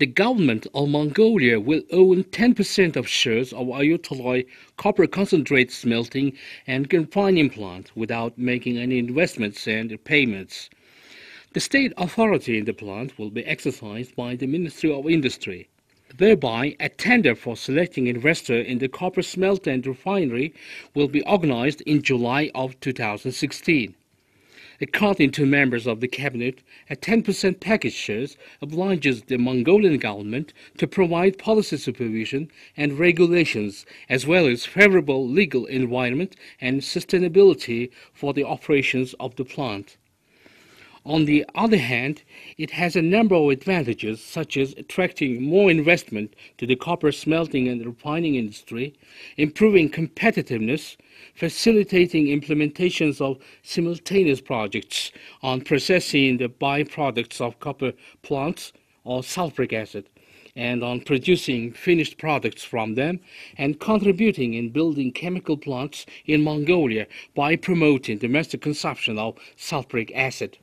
The government of Mongolia will own 10% of shares of Ayutthaya copper concentrate smelting and refining plant without making any investments and payments. The state authority in the plant will be exercised by the Ministry of Industry. Thereby, a tender for selecting investor in the copper smelter and refinery will be organized in July of 2016. According to members of the cabinet, a 10% package shares obliges the Mongolian government to provide policy supervision and regulations as well as favorable legal environment and sustainability for the operations of the plant. On the other hand, it has a number of advantages such as attracting more investment to the copper smelting and refining industry, improving competitiveness, facilitating implementations of simultaneous projects on processing the byproducts of copper plants or sulfuric acid, and on producing finished products from them, and contributing in building chemical plants in Mongolia by promoting domestic consumption of sulfuric acid.